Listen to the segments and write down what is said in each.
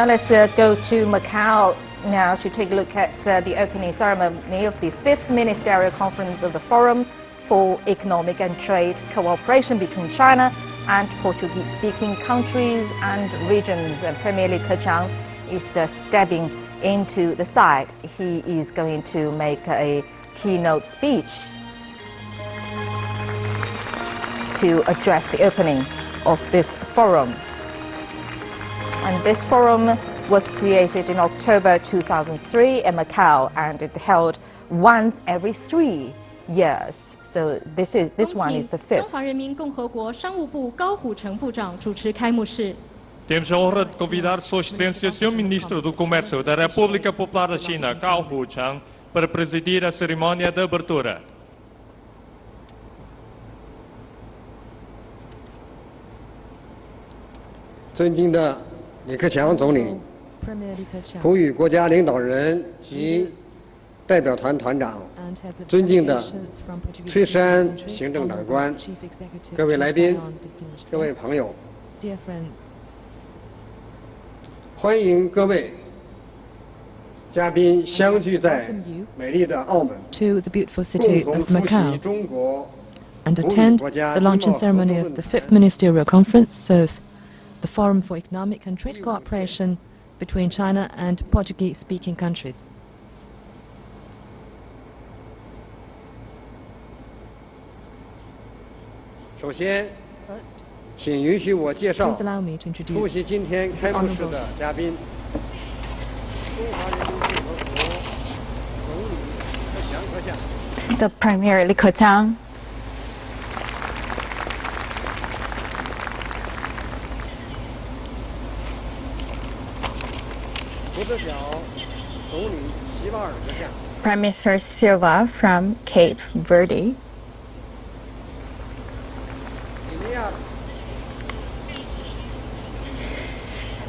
Now let's go to Macau now to take a look at the opening ceremony of the 5th Ministerial Conference of the Forum for Economic and Trade Cooperation between China and Portuguese-speaking countries and regions. And Premier Li Keqiang is stepping into the side. He is going to make a keynote speech to address the opening of this forum. And this forum was created in October 2003 in Macau, and it held once every 3 years. So this one is the 5th. 中华人民共和国商务部高虎城部长主持开幕式。 Temos a honra de convidar Sua Excelência, Sr. Ministro do Comércio da República Popular da China, Gao Hucheng, para presidir a cerimônia de abertura. 尊敬的李克强总理，普语国家领导人及代表团团长，尊敬的崔山行政长官，各位来宾，各位朋友，欢迎各位嘉宾相聚在美丽的澳门，共同出席中国 and attend the launching ceremony of the 5th Ministerial Conference of the Forum for Economic and Trade Cooperation between China and Portuguese-speaking countries. 首先，请允许我介绍 Please allow me to 出席 introduce 今天开幕式的嘉宾：中华人民共和国总理李克强阁下。 The Premier Li Keqiang, 不代表总理席瓦尔阁下。 Prime Minister Silva from Cape Verde, 几内亚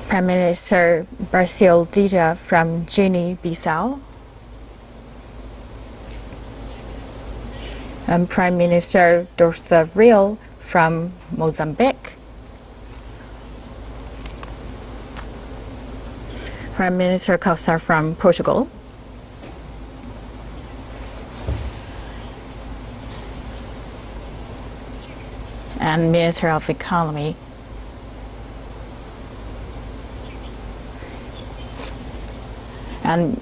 Prime Minister Brasil Dija from Guinea-Bissau, and Prime Minister Real from Mozambique, Prime Minister Costa from Portugal, and Minister of Economy, and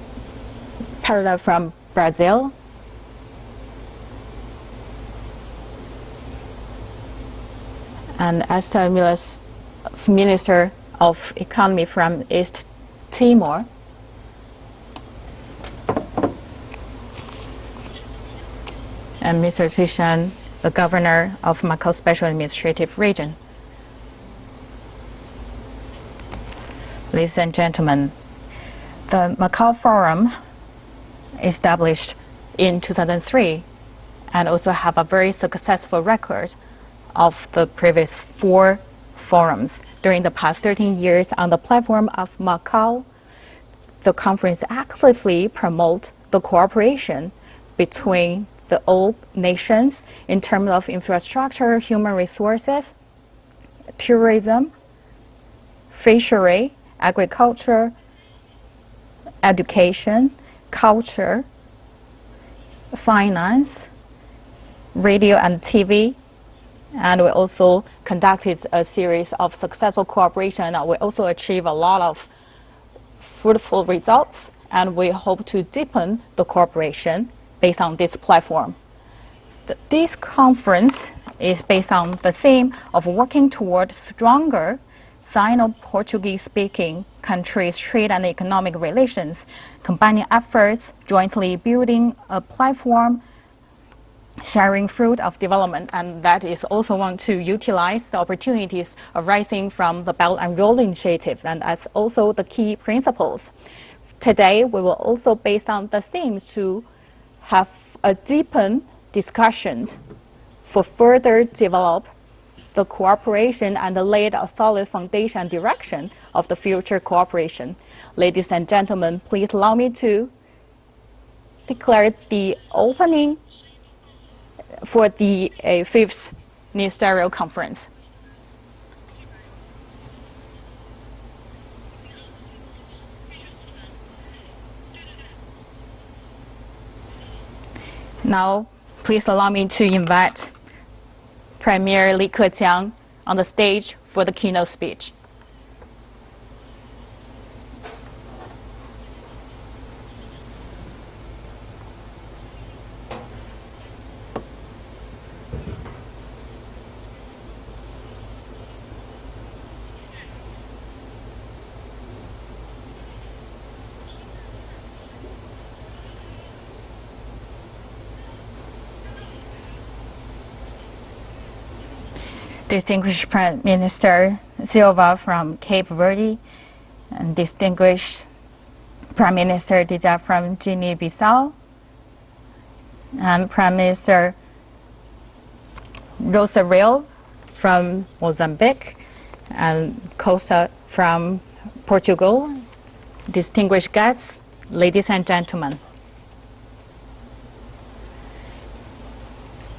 parallel from Brazil, and Esther Miller's Minister of Economy from East Timor, and Mr. Zhishan, the Governor of Macau Special Administrative Region. Ladies and gentlemen, the Macau Forum, established in 2003, and also have a very successful record of the previous 4 forums. During the past 13 years on the platform of Macau, the conference actively promotes the cooperation between the all nations in terms of infrastructure, human resources, tourism, fishery, agriculture, education, culture, finance, radio and TV, and we also conducted a series of successful cooperation. We also achieved a lot of fruitful results, and we hope to deepen the cooperation based on this platform. This conference is based on the theme of working towards stronger Sino-Portuguese-speaking countries' trade and economic relations, combining efforts, jointly building a platform, sharing fruit of development, and that is also want to utilize the opportunities arising from the Belt and Road Initiative, and that's also the key principles. Today, we will also, based on the themes, to have a deepened discussions for further develop the cooperation and laid a solid foundation and direction of the future cooperation. Ladies and gentlemen, please allow me to declare the opening for the 5th Ministerial Conference. Now, please allow me to invite Premier Li Keqiang on the stage for the keynote speech. Distinguished Prime Minister Silva from Cape Verde, and distinguished Prime Minister Dija from Guinea-Bissau, and Prime Minister Rosario from Mozambique, and Costa from Portugal, distinguished guests, ladies and gentlemen.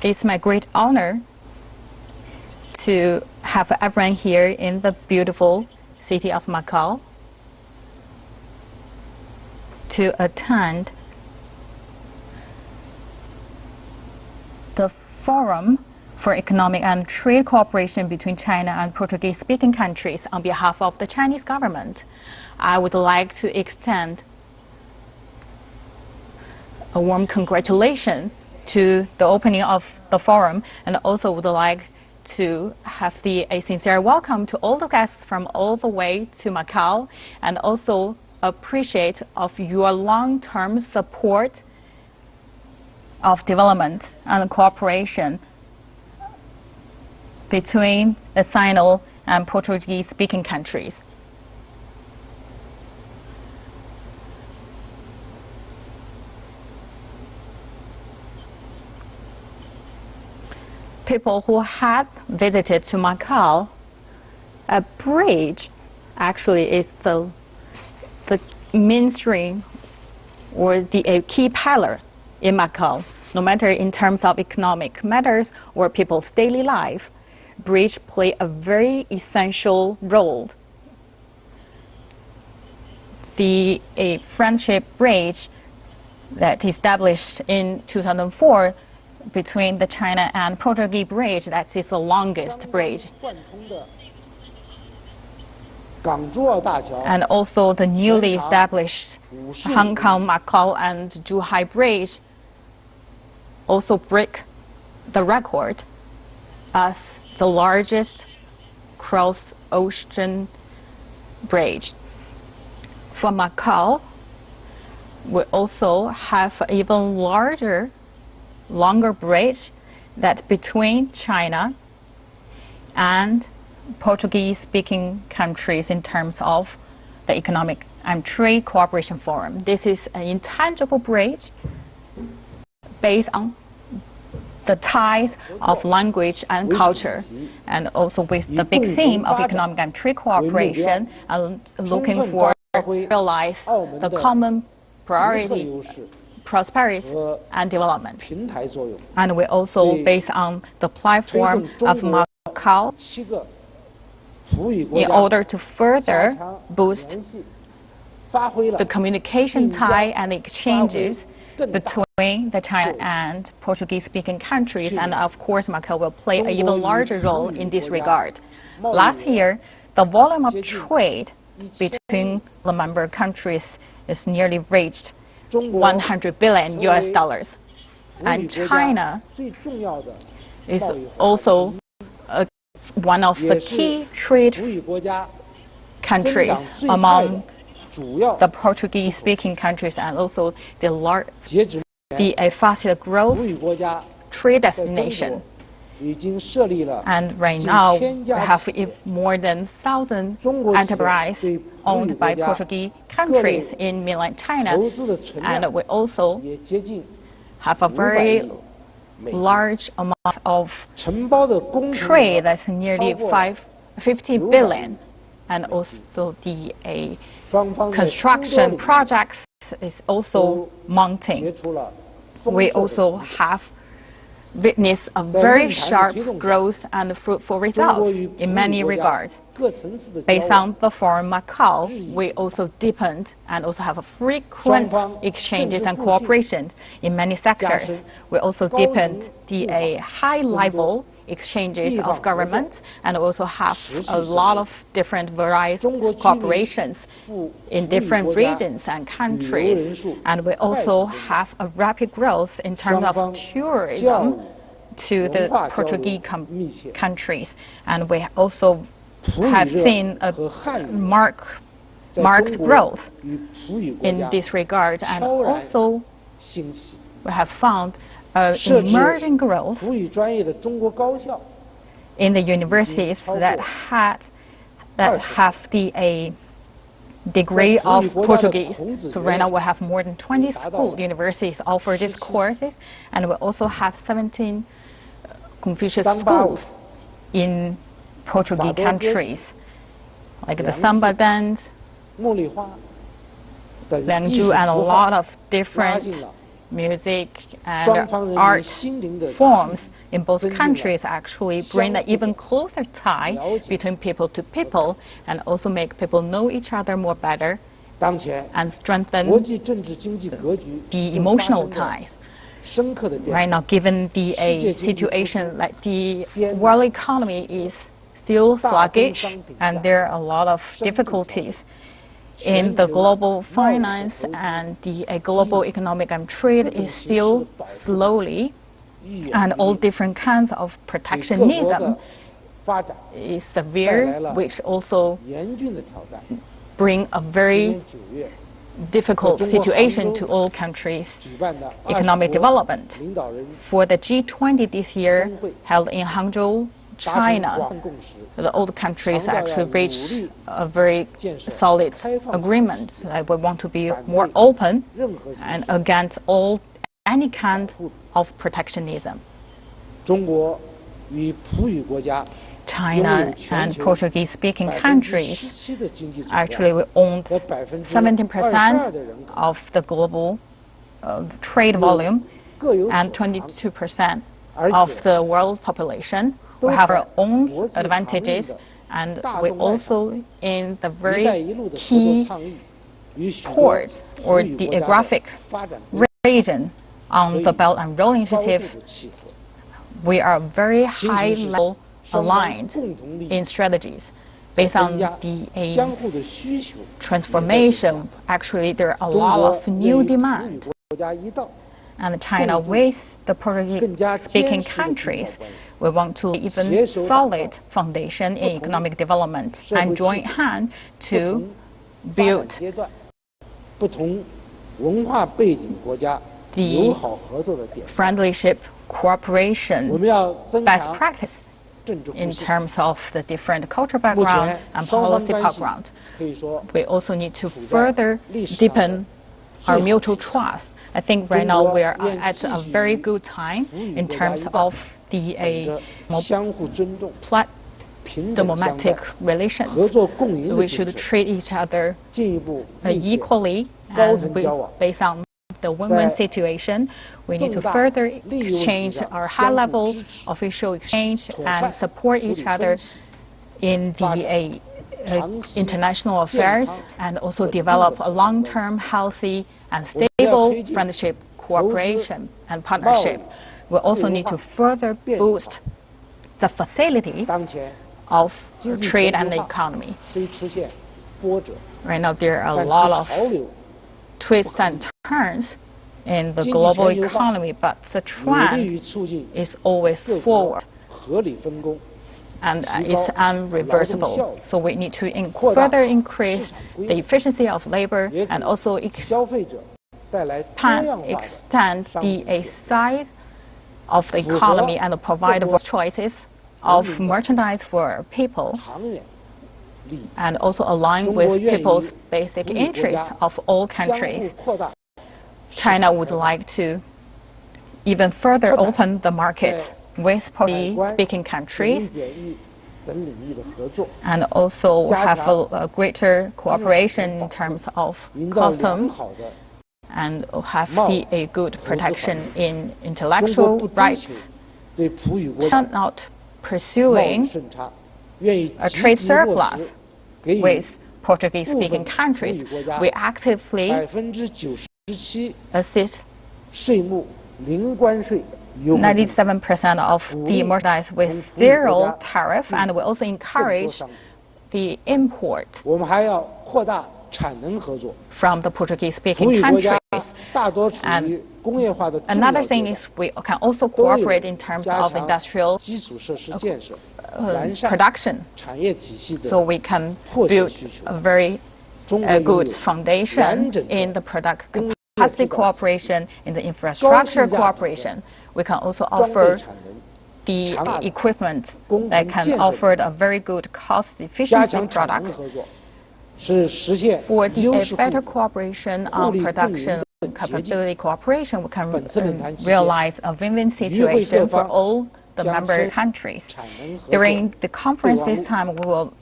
It's my great honor to have everyone here in the beautiful city of Macau to attend the Forum for Economic and Trade Cooperation between China and Portuguese-speaking countries. On behalf of the Chinese government, I would like to extend a warm congratulation to the opening of the forum, and also would like to have a sincere welcome to all the guests from all the way to Macau, and also appreciate of your long-term support of development and cooperation between the Sino and Portuguese-speaking countries. People who had visited to Macau, a bridge actually is the mainstream or a key pillar in Macau. No matter in terms of economic matters or people's daily life, bridge play a very essential role. A friendship bridge that established in 2004 between the China and Portuguese bridge, that is the longest bridge. And also the newly established Hong Kong, Macau and Zhuhai bridge also break the record as the largest cross-ocean bridge. For Macau, we also have an even longer bridge that between China and Portuguese-speaking countries in terms of the Economic and Trade Cooperation Forum. This is an intangible bridge based on the ties of language and culture, and also with the big theme of economic and trade cooperation, and looking for realize the common priority, prosperity and development. And we also based on the platform of Macau in order to further boost the communication tie and exchanges between the China and Portuguese-speaking countries, and of course Macau will play an even larger role in this regard. Last year, the volume of trade between the member countries is nearly reached $100 billion US, and China is also one of the key trade countries among the Portuguese-speaking countries, and also a faster growth trade destination. And right now, we have more than 1,000 enterprises owned by Portuguese countries in mainland China, and we also have a very large amount of trade that's nearly 50 billion, and also the construction projects is also mounting. We also have witnessed a very sharp growth and fruitful results in many regards. Based on the Forum Macau, we also deepened and also have a frequent exchanges and cooperation in many sectors. We also deepened the high-level exchanges of government and also have a lot of different various cooperations in different regions and countries. And we also have a rapid growth in terms of tourism to the Portuguese countries. And we also have seen a marked growth in this regard. And also we have found emerging growth in the universities that have the degree of Portuguese. So right now we have more than 20 universities offer these courses, and we also have 17 Confucius schools in Portuguese countries, like the samba dance, Liangzhu, and a lot of different music and art forms in both countries actually bring an even closer tie between people to people and also make people know each other more better and strengthen the emotional ties. Right now, given the situation like the world economy is still sluggish and there are a lot of difficulties in the global finance, and the global economic and trade is still slowly, and all different kinds of protectionism is severe, which also bring a very difficult situation to all countries' economic development. For the G20 this year, held in Hangzhou, China, the old countries actually reached a very solid agreement. We want to be more open and against any kind of protectionism. China and Portuguese-speaking countries actually we own 17% of the global trade volume and 22% of the world population. We have our own advantages, and we also in the very key ports or the geographic region on the Belt and Road Initiative. We are very high level aligned in strategies based on the transformation. Actually, there are a lot of new demand. And China with the Portuguese-speaking countries, we want to even solid foundation in economic development and join hand to build the friendlyship cooperation best practice in terms of the different cultural background and policy background. We also need to further deepen our mutual trust. I think right now we are at a very good time in terms of the diplomatic relations. We should treat each other equally, and based on the win-win situation, we need to further exchange our high-level official exchange and support each other in the international affairs, and also develop a long-term, healthy, and stable friendship, cooperation, and partnership. We also need to further boost the facility of trade and the economy. Right now, there are a lot of twists and turns in the global economy, but the trend is always forward. And it's unreversible. So we need to further increase the efficiency of labor and also extend the size of the economy and provide choices of merchandise for people, and also align with people's basic interests of all countries. China would like to even further open the market with Portuguese-speaking countries, and also have a greater cooperation in terms of customs, and have a good protection in intellectual rights not pursuing a trade surplus with Portuguese-speaking countries. We actively assist 97% of the merchandise with zero tariff, and we also encourage the import from the Portuguese-speaking countries. And another thing is we can also cooperate in terms of industrial production, so we can build a very good foundation in the product capacity cooperation, in the infrastructure cooperation. We can also offer the equipment that can offer a very good cost efficiency products. For the better cooperation on production capability cooperation, we can realize a win-win situation for all the member countries. During the conference this time, we will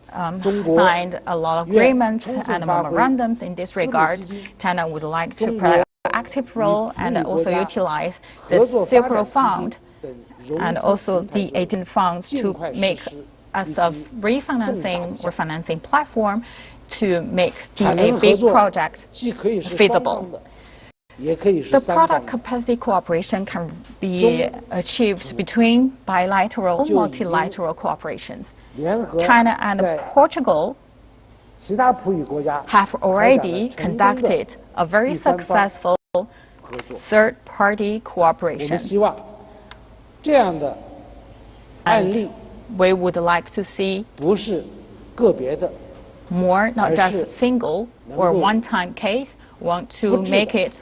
sign a lot of agreements and memorandums in this regard. China would like to play an active role and also utilize the Silk Road Fund and also the 18 funds to make as a refinancing platform to make a big project feasible. The product capacity cooperation can be achieved between bilateral, multilateral cooperations. China and Portugal have already conducted a very successful third-party cooperation. And we would like to see more, not just single or one-time case. We want to make it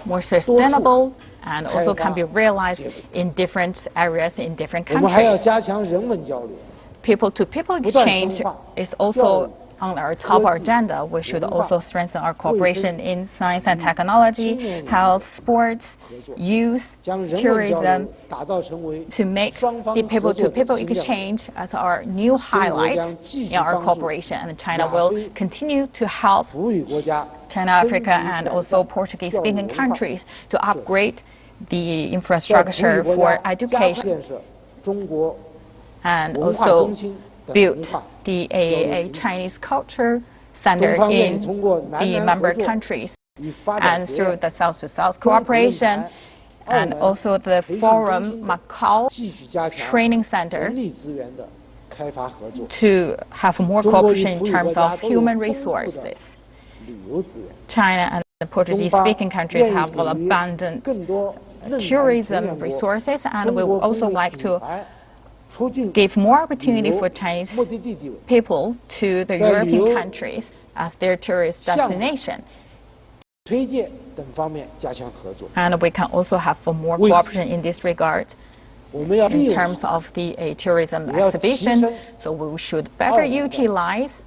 more sustainable and also can be realized in different areas in different countries. People-to-people exchange is also on our top agenda. We should also strengthen our cooperation in science and technology, health, sports, youth, tourism, to make the people-to-people exchange as our new highlight in our cooperation. And China will continue to help China, Africa, and also Portuguese-speaking countries to upgrade the infrastructure for education and also build a Chinese culture center in the member countries. And through the South-to-South cooperation and also the Forum Macau Training Center to have more cooperation in terms of human resources. China and the Portuguese-speaking countries have abundant tourism resources, and we would also like to give more opportunity for Chinese people to the European countries as their tourist destination. And we can also have more cooperation in this regard in terms of the tourism exhibition. So we should better utilize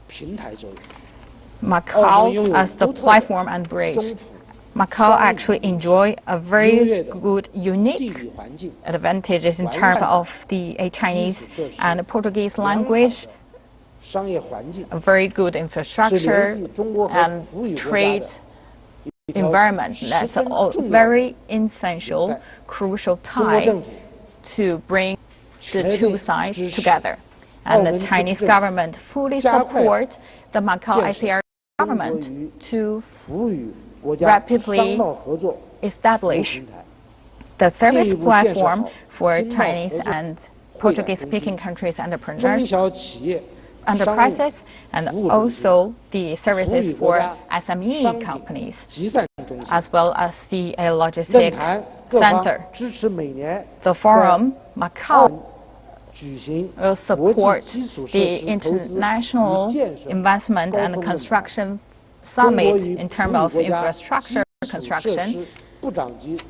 Macau as the platform and bridge. Macau actually enjoy a very good, unique advantages in terms of the Chinese and Portuguese language, a very good infrastructure and trade environment. That's a very essential, crucial tie to bring the two sides together. And the Chinese government fully support the Macau ICR government to rapidly establish the service platform for Chinese and Portuguese-speaking countries entrepreneurs, enterprises, and also the services for SME companies, as well as the logistics center. The Forum Macau will support the International Investment and Construction Summit in terms of infrastructure construction,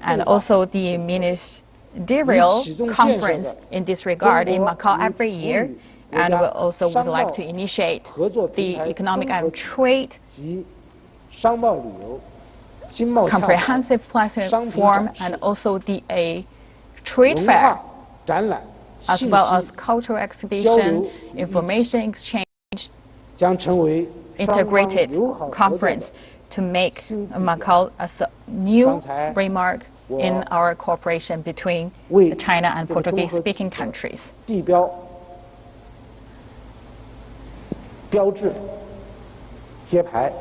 and also the Ministerial Conference in this regard in Macau every year. And we also would like to initiate the economic and trade comprehensive platform and also the trade fair, as well as cultural exhibition, information exchange, integrated conference to make Macau as a new landmark in our cooperation between China and Portuguese-speaking countries. 地标标志揭牌。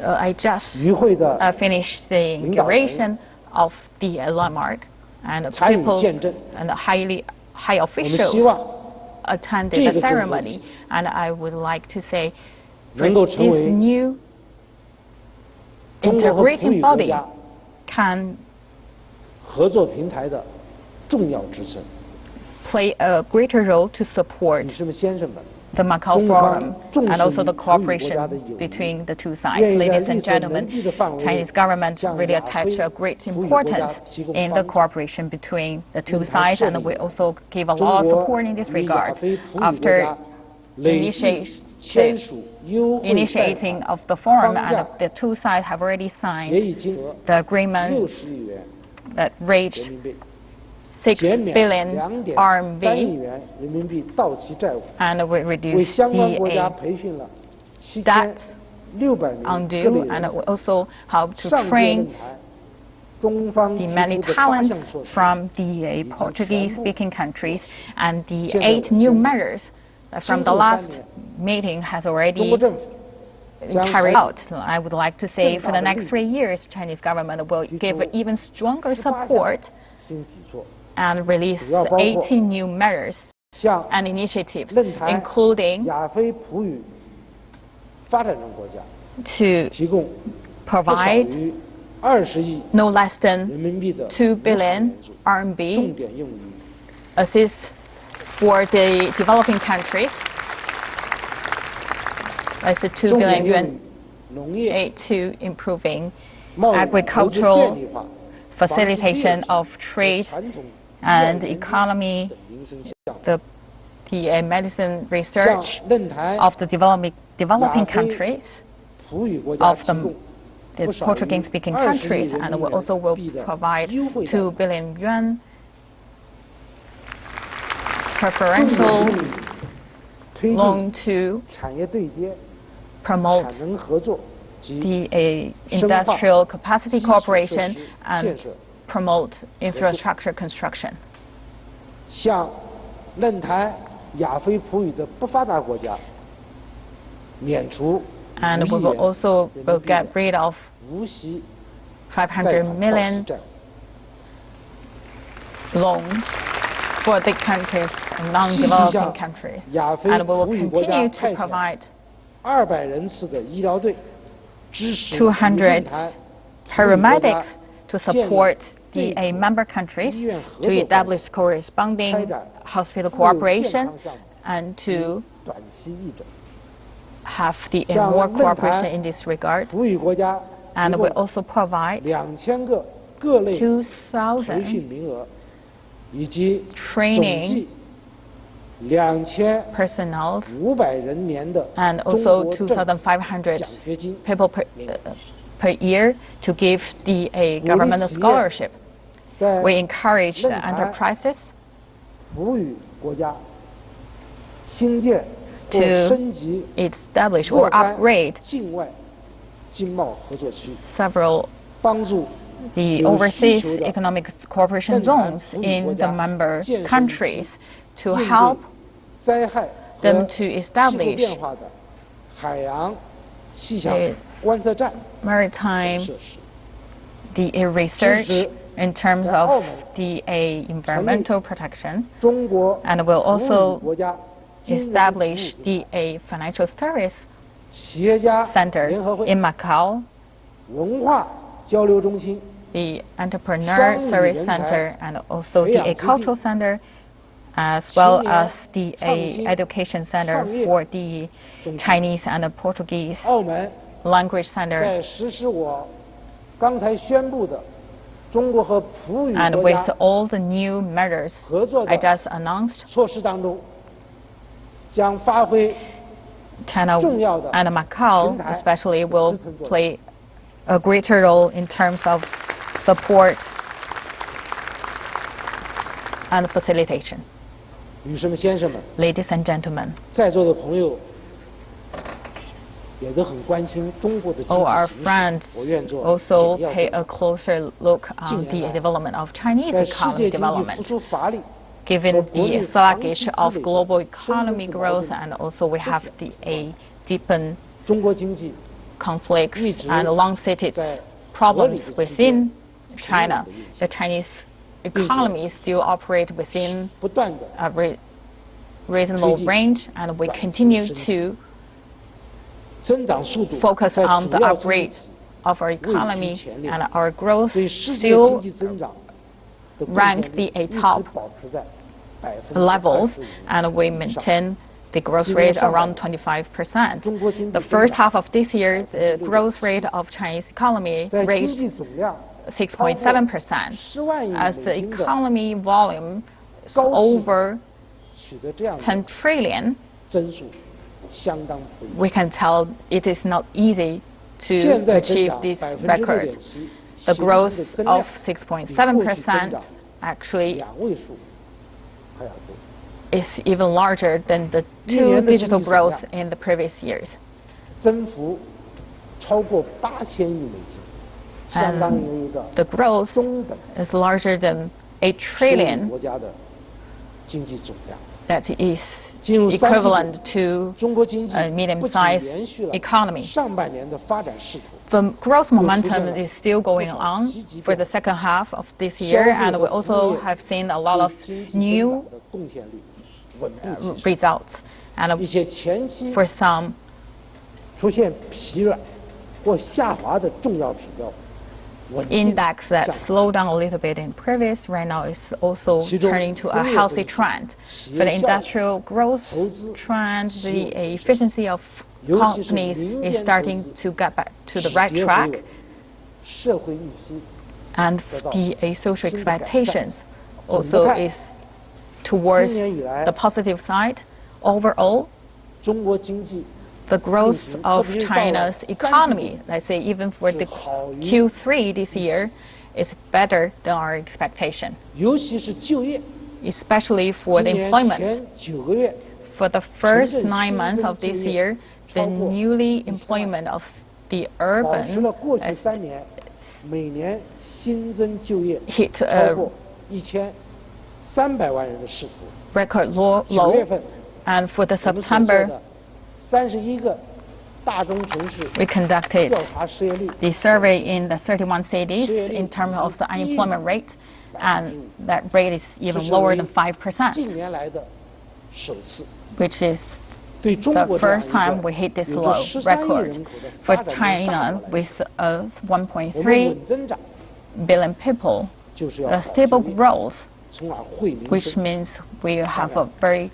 I just 与会的 finished the 领导人 inauguration of the landmark, and 参与 people 见证。 and high 我们希 officials 望 attended 这 the 个综合 ceremony. 体 And I would like to say, 能够成 this 为 new 中国和葡 integrating 语国 body 家 can 合作平台的重要支撑。 play a greater role to 女 support 士们、先生们， the Macau 中方 Forum 重视 and also the 与葡语国家的 cooperation 友谊， between the two sides. 愿意在 Ladies 力 and 所能 gentlemen, 及的范围 Chinese government 向 really 亚 attach 非 a great 葡语国家 importance 提供 in 帮 the 助。 cooperation between the two 论坛 sides, 设 and 立 we 以来， also give a 中 lot of 国 support in this 与亚 regard. 非葡语国 After 家累计签署优惠贷 initiating 款 of the forum, 框架 and the two sides have already 协 signed 议金额 the agreement 60亿元 that 人 reached 民币， 6减免 billion 2.3亿 RMB, 元人民币到期债务， and we 为 reduced 相关国家 the 培训了 debt 7600名各 undue, 类 and 人 we 才。 also help to 上届 train 论坛，中方 the 提 many 出的8项 talents 措施， from the Portuguese-speaking countries, and the 现在 8 new 宣布 measures from the 今后3 last 年 meeting has 中 already 国政府将 carried 采 out. I would like to say for the next 3 years, Chinese government will give even stronger 18项 support 新举措， and release 主要包括 18 new measures 向 and initiatives, 论坛 including 亚非葡语发展中国家 to 提供不少 provide 于20亿 no less 人 than 民币的 2 无偿 billion 援助，重 RMB 点用于 assist for the developing countries. That's a 2 重 点 billion 用 yuan 于农业、 aid to improving 贸易、投资便 agricultural 利化、 facilitation of trade 传统 and 医药 economy, 等民生项目， the medicine 向 research 论坛 of the developing 亚非 countries, 葡语国家 of 提 the 供 the 不少于 Portuguese-speaking 20亿 countries, 人 and 民 we also will 币的 provide 优惠贷 2 款， billion yuan 重点 preferential 用于推进 loan to 产业对接、 promote 产能合作及 the industrial capacity cooperation and promote infrastructure construction. 向论坛亚非葡语的不发达国家免除 And we 5亿 will 元 also 人 will 民币 get 的 rid of 无息500贷款到期 million 债务。 loan for the countries, 积极 non-developing 向 countries. 亚非 And we will 葡语国家 continue to 派遣 provide 200人次的医疗队，支持与论坛 200葡语国家 paramedics to support the member countries to establish corresponding hospital cooperation and to 短期义诊。 have the 向 more 论坛 cooperation in this regard. 葡语国家提 And we 供 also provide 2000个各类培训2,000名额，以及总 training 计2500 personnel 人年的 and 中 also 国政府 2,500 奖学金， people per year to give the government a scholarship. 在 We encourage the 论坛 enterprises 葡语国家兴建或 to 升级 establish 若 or 干 upgrade 境外经贸合作区， several 帮助 the 有需 overseas 求的 economic cooperation 论坛 zones 葡语国 in the 家 member 建设一批 countries to 应 help 对灾害 them 和 to 气候 establish 变化的海洋气象 the 观测站 maritime 设施。 the research 支持 in terms 在澳 of 门 the environmental protection, 中国 and will 葡语 also 国家金融服务 establish the financial service 企业家 center 联合会 in Macau, 文化交流中心 the entrepreneur 商旅 service 人才 center, and also 培 the 养基地 cultural center, as well 青年 as the 创新 education center 创业 for the 中心 Chinese and Portuguese 澳门 language center. 在实施我刚才宣布的中国和葡语 And 国 with 家 all the new measures 合作 I 的 just announced, 措施当中，将发挥 China 重要的 and Macau 平台 especially will 支撑作用。 play a greater role in terms of support and facilitation. 女士们、先生们， Ladies and gentlemen, 在座的朋友， all our friends also pay a closer look on the development of Chinese economic development. Given the sluggish of global economy growth, and also we have a deepened conflicts and long-seated problems within China, the Chinese economy still operates within a reasonable range, and we continue to focus on the upgrade of our economy, and our growth still rank the top levels, and we maintain the growth rate around 25%. The first half of this year, the growth rate of Chinese economy reached 6.7%. As the economy volume is over 10 trillion, we can tell it is not easy to achieve this record. The growth of 6.7% actually is even larger than the two-digit growth in the previous years. And the growth is larger than 8 trillion. That is equivalent to a medium-sized economy. The growth momentum is still going on for the second half of this year, and we also have seen a lot of new results. And for some index that slowed down a little bit in previous, right now is also turning to a healthy trend. For the industrial growth trend, the efficiency of companies is starting to get back to the right track, and the social expectations also is towards the positive side. Overall, the growth of China's economy, let's say even for the Q3 this year, is better than our expectation, especially for the employment. For the first 9 months of this year, the newly employment of the urban hit a record low, and for the September, we conducted the survey in the 31 cities in terms of the unemployment rate, and that rate is even lower than 5%, which is the first time we hit this low record. For China, with 1.3 billion people, a stable growth, which means we have a very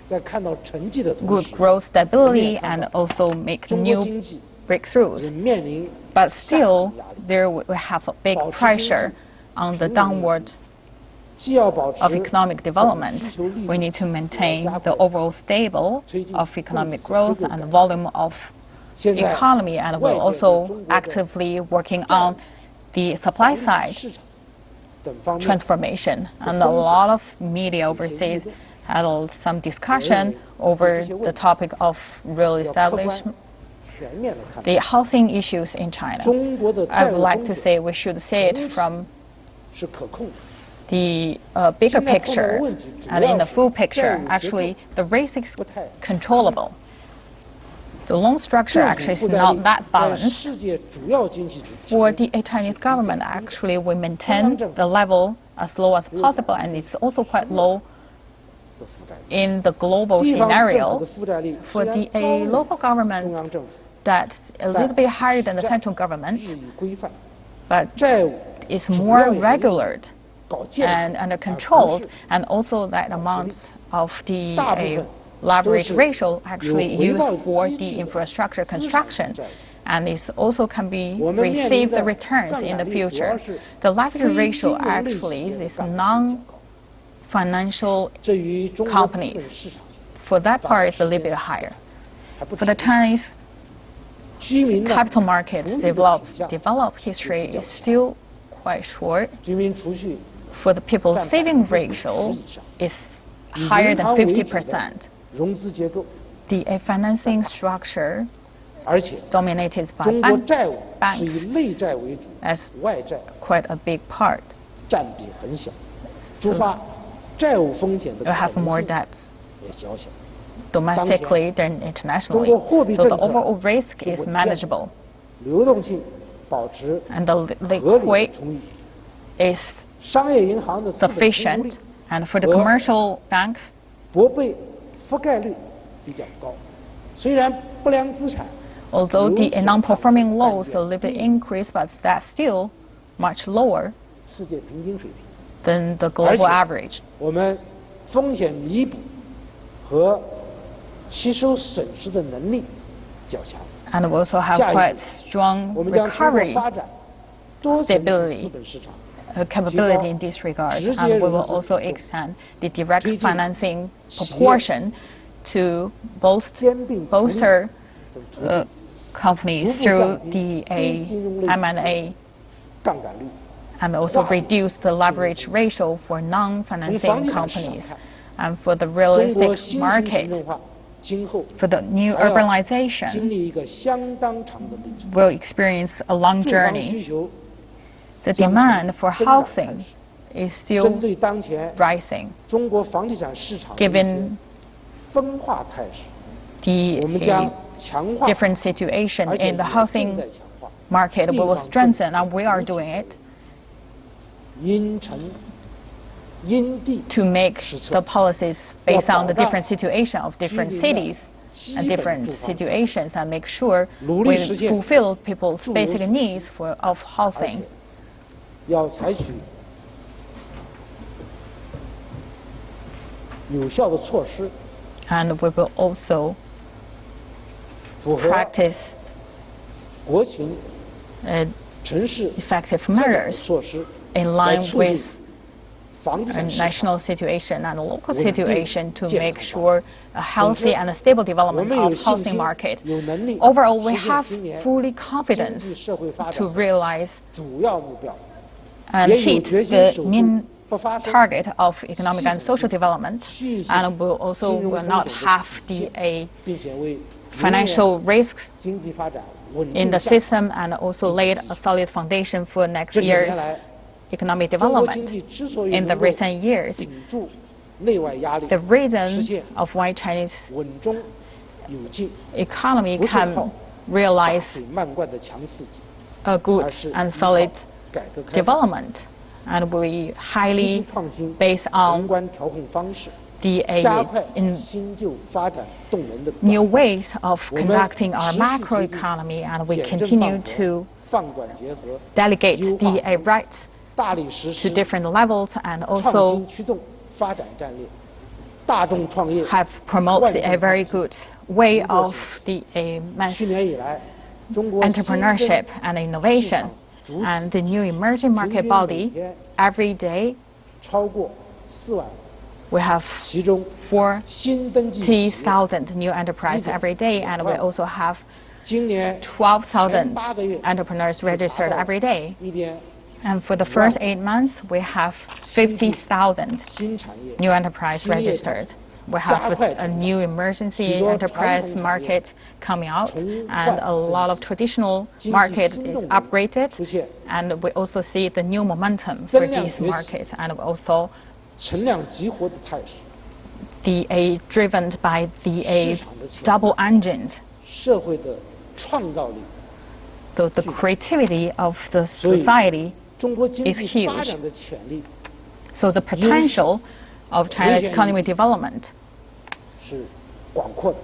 good growth stability and also make new breakthroughs. But still, there we have a big pressure on the downward of economic development. We need to maintain the overall stable of economic growth and the volume of economy, and we're also actively working on the supply side transformation. And a lot of media overseas had some discussion over the topic of real establishment, the housing issues in China. I would like to say we should see it from the bigger picture, and in the full picture, actually, the risk is controllable. The loan structure actually is not that balanced. For the Chinese government, actually, we maintain the level as low as possible, and it's also quite low in the global scenario. For the local government, that's a little bit higher than the central government, but it's more regular and under control, and also that amount of the leverage ratio actually used for the infrastructure construction, and it also can be receive the returns in the future. The leverage ratio actually is non-financial companies. For that part, it's a little bit higher. For the Chinese capital markets developed history is still quite short. For the people's saving ratio is higher than 50%. The financing structure dominated by 中国债务是 banks 以内债为主， as 外债 quite a big part. 占比很小，触发债务风险的 You 可 have 能 more 性 debts 也小小。 domestically than 中 internationally. 国货币 So 政 the 策 overall risk 是 is 稳健的 manageable, 流动性保持 and the 合理 liquid 的充裕， is 商业银行的资本充足 sufficient, 率 and for the commercial banks, 拨备覆盖率比较高。虽然不良资产 although the 有所 non-performing 上升， loans a little bit increase, but that's still much lower 世界平均水平， than the global 而且 average. 我们风险弥补和吸收损失的能力较强。 And we also have 下一步 quite strong 我们将通过 recovery 发展多层次 stability 资本市场， capability in this regard, 直接 and we will 融资 also 比重， extend the direct 推进 financing 企业 proportion to兼并 重 bolster 组等途径， companies 逐步 through 降低 the 非金融类企 M&A 业杠杆率。 and also 跨境 reduce the leverage ratio for 从 non-financing 房地产市场 companies. 看， And for the real 中国 estate 新型城 market, 镇化今后 for the new 还要 urbanization, 经历一个相当长的历程。 will experience a long 住房 journey. 需求 The 将 demand for 增长态 housing 势 is 针 still 对当前 rising, 中国房地产市场的一些 given 分化态势， the 我们将强化， different situation 而且 in the 也正 housing 在强化 market. We will 地方 strengthen, 政 and 府 we are 整体 doing 策 it 略，因城因地 to make 施策 the policies based on the 要保障 different situation of different 居民的 cities 基 and 本 different 住房 situations, and make sure 努力 we 实现 fulfill people's 住有 basic 所 needs of 而且 housing. 要采取有效的措施， And we will also 符合 practice 国情、 城市 effective 策略的 measures 措施， in 来 line 促进 with 房地 a 产市场 national situation and local 稳定 situation to 健康 make 发展。 sure a healthy and a stable 我 development 们有 of 信 housing 心 market. 有能力 Overall, we 实现 have 今年 fully 经济 confidence 社会发 to 展的 realize 主要目标， and 也有 hit 决心 the 守住 main 不发生 target of economic and social development, 区域性 and we also 金融 will 风 not 险的 have 体 the 现，并且为 financial risks 经济发展稳 in 定 the 向上 system, and also laid a solid foundation for next 这些年 year's 来， economic 中国经 development. 济之所以 In the 能够 recent years, 顶住内外压力， the 实 reason 现 of why Chinese 稳中有进、 economy 不是 can 靠大 realize 水漫灌的强刺激， a good 而是 and 依靠 solid 改革开放、 development, and we 积极 highly 创新、 based 宏 on 观调控方式， the 加快 in 新旧发展动能的 new 转换 ways of 我们 conducting our 持续推进 macroeconomy, and we 简政 continue 放权 to 放管结合， delegate 优化 the 分工 rights 大力实 to 施 different levels, and 创 also 新驱动发展战略，大众创业。 have promoted a very good way of the 去 mass 年以来，中国 entrepreneurship and 市 innovation, 场主体 and the new emerging 平 market 均 body. 每天 Every day 超过4万， we have 其中新登记企业40,000 new enterprise every day, and we also have 今年 12,000前8个月 entrepreneurs registered every day. 一边 And for the first 8 months, we have 50,000新产业 new enterprise registered. We have a new emergency enterprise market coming out, and a lot of traditional market is upgraded, 出现 and we also see the new momentum for these markets, and also 存量激活的态势， the driven by the 市场的潜力 double engine, 社会的创造力， the creativity of the society. 中国经 is 济 huge. 发展的潜力 So the potential of China's economic development 是广阔的。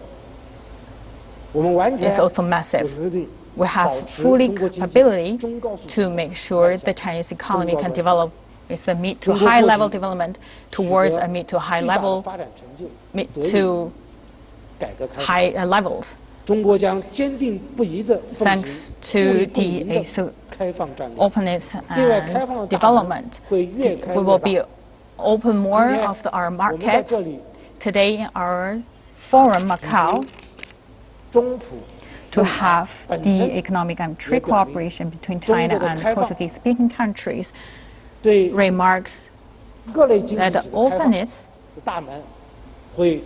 我们完全 is also 有 massive. 能力 We 保 have 持 fully 中国经济 capability 中高速 to make sure the Chinese economy can develop with a mid to 中国 high 过去 level development towards a mid to high 巨大的 level, 发展成就 mid 得益于 to 改革开放。 high levels. 中国将坚定不移地奉行 Thanks 互利 to 共赢 the 的开放战略， openness 对外开放 and 的大门 development, 会越开 we 越 will 大。 be open more 今天 of our 我们在 market. 这里 Today in our forum, Macau, 中普 to have 本 the 身 economic and trade cooperation between China and Portuguese-speaking countries 对 remarks 各类经济 that 体 the 的开放 openness 的大门会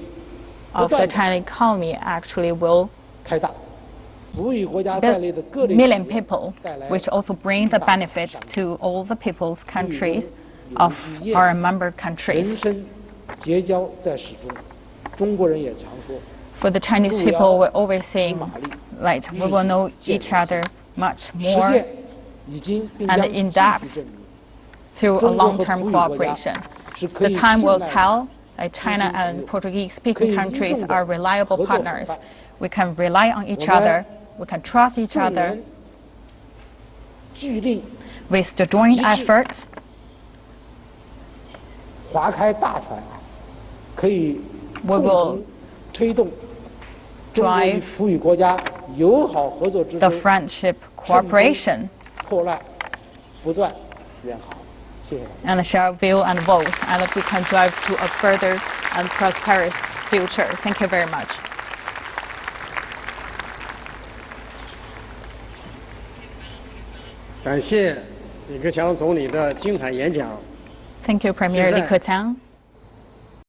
不 of the 断地 China economy actually will 开大。million people, which also bring the benefits to all the people's countries of our member countries. For the Chinese people, we're always saying, like, we will know each other much more and in depth through a long-term cooperation. The time will tell that China and Portuguese-speaking countries are reliable partners. We can rely on each other, we can trust each other. With the joint efforts, we will drive the friendship cooperation and share view and votes, and we can drive to a further and prosperous future. Thank you very much.感谢李克强总理的精彩演讲。 Thank you, Premier Li Keqiang.